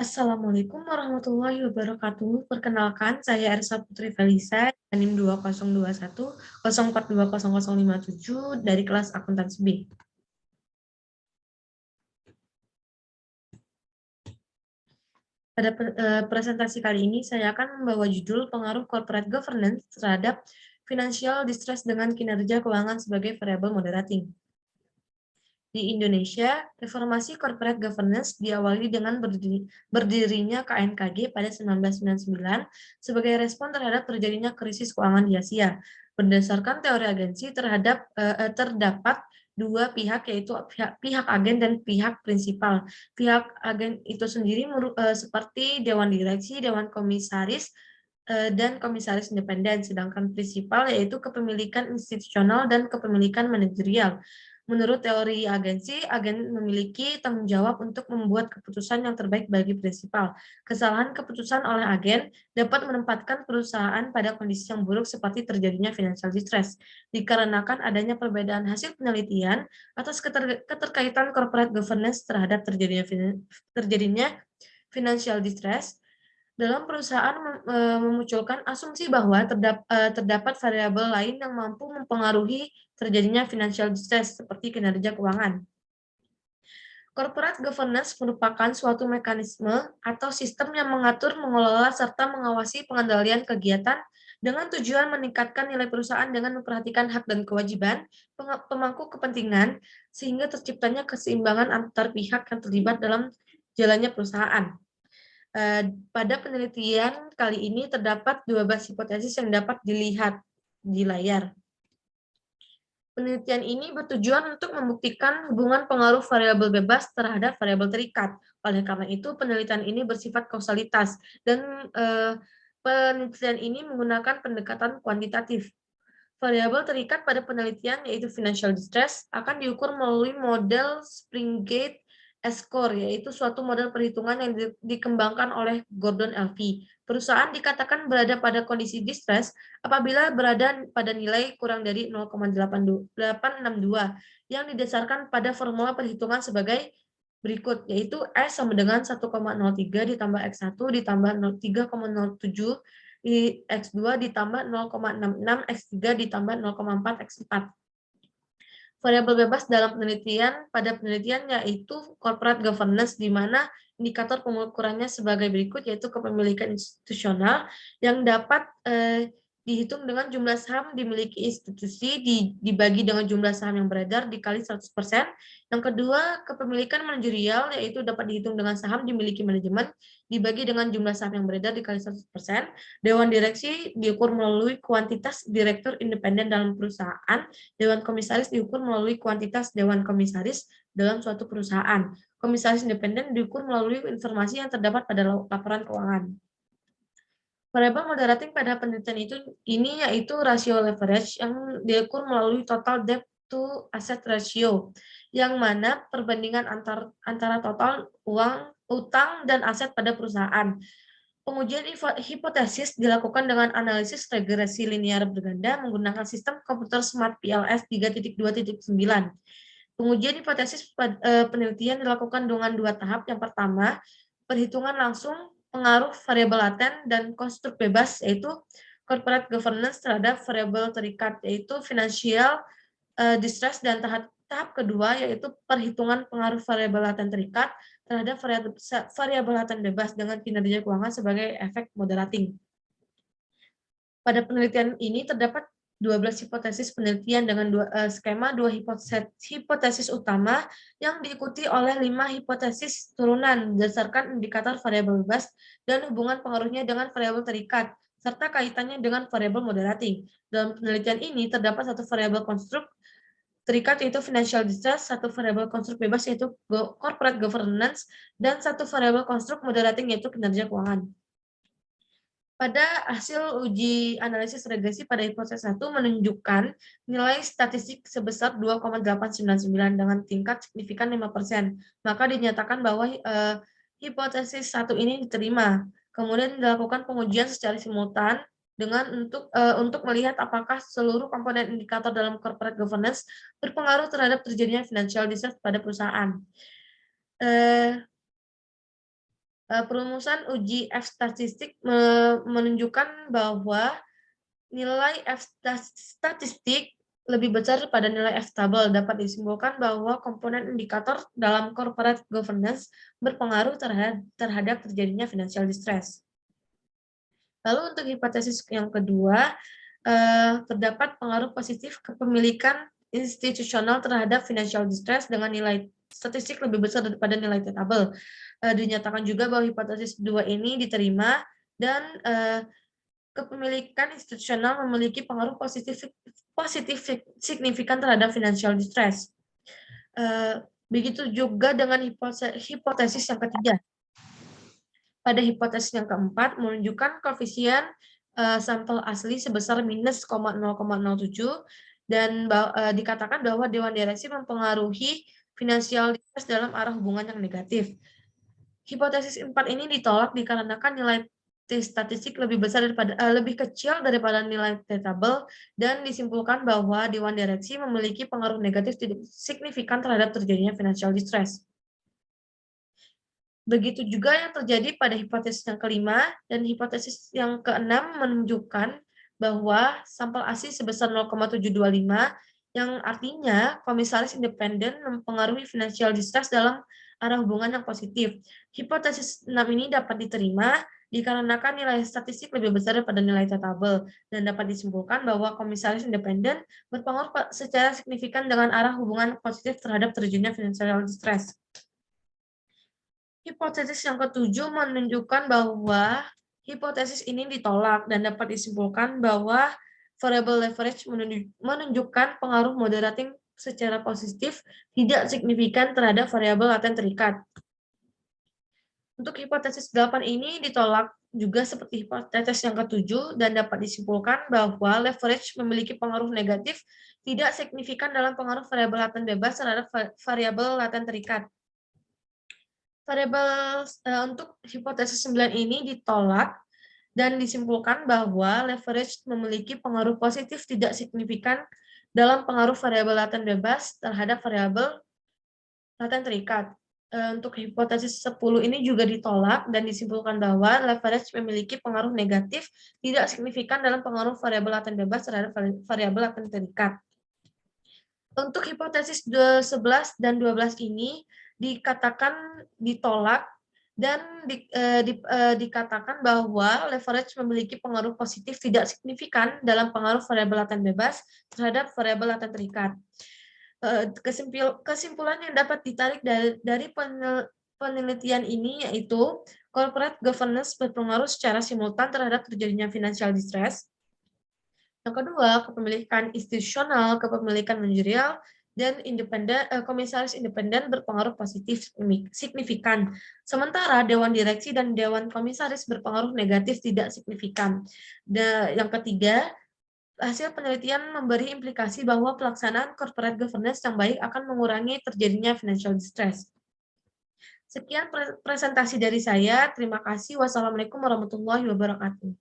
Assalamualaikum warahmatullahi wabarakatuh. Perkenalkan, saya Ersa Putri Felisa, NIM 2021 04200057 dari kelas akuntansi B. Pada presentasi kali ini, saya akan membawa judul pengaruh corporate governance terhadap financial distress dengan kinerja keuangan sebagai variabel moderating. Di Indonesia, reformasi corporate governance diawali dengan berdirinya KNKG pada 1999 sebagai respon terhadap terjadinya krisis keuangan di Asia. Berdasarkan teori agensi terdapat dua pihak, yaitu pihak agen dan pihak prinsipal. Pihak agen itu sendiri seperti dewan direksi, dewan komisaris, dan komisaris independen, sedangkan prinsipal yaitu kepemilikan institusional dan kepemilikan manajerial. Menurut teori agensi, agen memiliki tanggung jawab untuk membuat keputusan yang terbaik bagi prinsipal. Kesalahan keputusan oleh agen dapat menempatkan perusahaan pada kondisi yang buruk seperti terjadinya financial distress. Dikarenakan adanya perbedaan hasil penelitian atas keterkaitan corporate governance terhadap terjadinya financial distress, dalam perusahaan memunculkan asumsi bahwa terdapat variabel lain yang mampu mempengaruhi terjadinya financial distress seperti kinerja keuangan. Corporate governance merupakan suatu mekanisme atau sistem yang mengatur, mengelola, serta mengawasi pengendalian kegiatan dengan tujuan meningkatkan nilai perusahaan dengan memperhatikan hak dan kewajiban pemangku kepentingan sehingga terciptanya keseimbangan antar pihak yang terlibat dalam jalannya perusahaan. Pada penelitian kali ini terdapat 12 hipotesis yang dapat dilihat di layar. Penelitian ini bertujuan untuk membuktikan hubungan pengaruh variabel bebas terhadap variabel terikat. Oleh karena itu, penelitian ini bersifat kausalitas dan penelitian ini menggunakan pendekatan kuantitatif. Variabel terikat pada penelitian, yaitu financial distress, akan diukur melalui model Springate S-score, yaitu suatu model perhitungan yang dikembangkan oleh Gordon Elvey. Perusahaan dikatakan berada pada kondisi distress apabila berada pada nilai kurang dari 0,862 yang didasarkan pada formula perhitungan sebagai berikut, yaitu S sama dengan 1,03 ditambah X1 ditambah 3,07 X2 ditambah 0,66 X3 ditambah 0,4 X4. Variabel bebas dalam pada penelitian yaitu corporate governance, di mana indikator pengukurannya sebagai berikut, yaitu kepemilikan institusional yang dapat dihitung dengan jumlah saham dimiliki institusi dibagi dengan jumlah saham yang beredar dikali 100%. Yang kedua, kepemilikan manajerial, yaitu dapat dihitung dengan saham dimiliki manajemen dibagi dengan jumlah saham yang beredar dikali 100%. Dewan direksi diukur melalui kuantitas direktur independen dalam perusahaan. Dewan komisaris diukur melalui kuantitas dewan komisaris dalam suatu perusahaan. Komisaris independen diukur melalui informasi yang terdapat pada laporan keuangan. Variabel moderating pada penelitian ini yaitu rasio leverage yang diukur melalui total debt to asset ratio, yang mana perbandingan antara total utang dan aset pada perusahaan. Pengujian hipotesis dilakukan dengan analisis regresi linear berganda menggunakan sistem komputer Smart PLS 3.2.9. Pengujian hipotesis penelitian dilakukan dengan dua tahap. Yang pertama, perhitungan langsung pengaruh variabel laten dan konstruk bebas, yaitu corporate governance terhadap variabel terikat, yaitu financial distress, dan tahap kedua yaitu perhitungan pengaruh variabel laten terikat terhadap variabel laten bebas dengan kinerja keuangan sebagai efek moderating. Pada penelitian ini terdapat 12 hipotesis penelitian dengan skema dua hipotesis utama yang diikuti oleh 5 hipotesis turunan berdasarkan indikator variabel bebas dan hubungan pengaruhnya dengan variabel terikat, serta kaitannya dengan variabel moderating. Dalam penelitian ini terdapat satu variabel konstruk terikat, yaitu financial distress, satu variabel konstruk bebas, yaitu corporate governance, dan satu variabel konstruk moderating, yaitu kinerja keuangan. Pada hasil uji analisis regresi pada hipotesis 1 menunjukkan nilai statistik sebesar 2,899 dengan tingkat signifikan 5%. Maka dinyatakan bahwa hipotesis 1 ini diterima. Kemudian dilakukan pengujian secara simultan dengan untuk melihat apakah seluruh komponen indikator dalam corporate governance berpengaruh terhadap terjadinya financial distress pada perusahaan. Perumusan uji F statistik menunjukkan bahwa nilai F statistik lebih besar pada nilai F tabel. Dapat disimpulkan bahwa komponen indikator dalam corporate governance berpengaruh terhadap terjadinya financial distress. Lalu untuk hipotesis yang kedua, terdapat pengaruh positif kepemilikan institusional terhadap financial distress dengan nilai statistik lebih besar daripada nilai tabel. Dinyatakan juga bahwa hipotesis kedua ini diterima dan kepemilikan institusional memiliki pengaruh positif signifikan terhadap financial distress. Begitu juga dengan hipotesis yang ketiga. Pada hipotesis yang keempat, menunjukkan koefisien sampel asli sebesar minus 0,07 dan dikatakan bahwa Dewan Direksi mempengaruhi financial distress dalam arah hubungan yang negatif. Hipotesis 4 ini ditolak dikarenakan nilai T statistik lebih kecil daripada nilai T tabel dan disimpulkan bahwa Dewan Direksi memiliki pengaruh negatif tidak signifikan terhadap terjadinya financial distress. Begitu juga yang terjadi pada hipotesis yang kelima dan hipotesis yang keenam menunjukkan bahwa sampel ASI sebesar 0,725 yang artinya komisaris independen mempengaruhi financial distress dalam arah hubungan yang positif. Hipotesis 6 ini dapat diterima dikarenakan nilai statistik lebih besar daripada nilai tabel dan dapat disimpulkan bahwa komisaris independen berpengaruh secara signifikan dengan arah hubungan positif terhadap terjadinya financial distress. Hipotesis yang ketujuh menunjukkan bahwa hipotesis ini ditolak dan dapat disimpulkan bahwa variable leverage menunjukkan pengaruh moderating secara positif tidak signifikan terhadap variabel laten terikat. Untuk hipotesis 8 ini ditolak juga seperti hipotesis yang ketujuh dan dapat disimpulkan bahwa leverage memiliki pengaruh negatif tidak signifikan dalam pengaruh variabel laten bebas terhadap variabel laten terikat. Variabel untuk hipotesis 9 ini ditolak dan disimpulkan bahwa leverage memiliki pengaruh positif tidak signifikan dalam pengaruh variabel laten bebas terhadap variabel laten terikat. Untuk hipotesis 10 ini juga ditolak dan disimpulkan bahwa leverage memiliki pengaruh negatif tidak signifikan dalam pengaruh variabel laten bebas terhadap variabel laten terikat. Untuk hipotesis 11 dan 12 ini dikatakan ditolak dan dikatakan bahwa leverage memiliki pengaruh positif tidak signifikan dalam pengaruh variabel laten bebas terhadap variabel laten terikat. Kesimpulan yang dapat ditarik dari penelitian ini yaitu corporate governance berpengaruh secara simultan terhadap terjadinya financial distress. Yang kedua, kepemilikan institusional, kepemilikan manajerial, dan komisaris independen berpengaruh positif signifikan. Sementara Dewan Direksi dan Dewan Komisaris berpengaruh negatif tidak signifikan. Yang ketiga, hasil penelitian memberi implikasi bahwa pelaksanaan corporate governance yang baik akan mengurangi terjadinya financial distress. Sekian presentasi dari saya. Terima kasih. Wassalamualaikum warahmatullahi wabarakatuh.